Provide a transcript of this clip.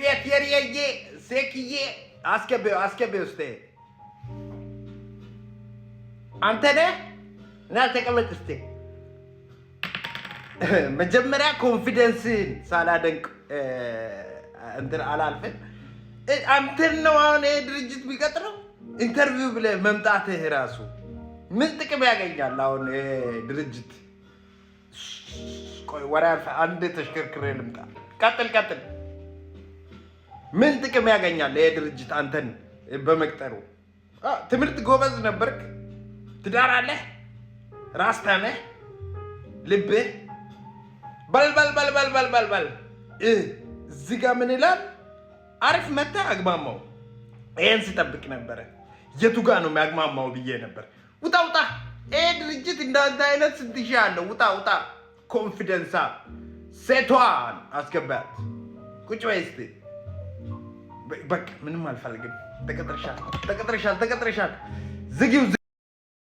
የሪዬ ሴክዬ አስገቢው እስቲ አንተ ነህ ና ተቀመጥ እስቲ መጀመሪያ ኮንፊደንስን ሳላደንቅ እንትን አላልፈን አንተን ነው አሁን ድርጅት ቢቀጥረው ኢንተርቪው ብለህ መምጣትህ ራሱ ምን ጥቅም ያገኛል አሁን ድርጅት ቆይ ወራፍ አንድ ተሽከርክሬ ልምጣ ቀጥል ምን ጥቅም ያገኛል ድርጅት አንተን በመቅጠሩ ትምህርት ጎበዝ ነበርክ ትዳር አለ ራስታ ነህ ልብህ በል እዚህ ጋር ምን ይላል አሪፍ መጣ አግማማው ይሄን ሲጠብቅ ነበር የቱ ጋር ነው የሚያግማማው ብዬ ነበር ውጣ ድርጅት እንዳንተ አይነት ስንትሽ ያለው ውጣ ኮንፊደንስ ሴቷን አስገባት ቁጭ በይ እስቲ በቃ ምንም አልፈልግም ተቀጥረሻል ዝጊው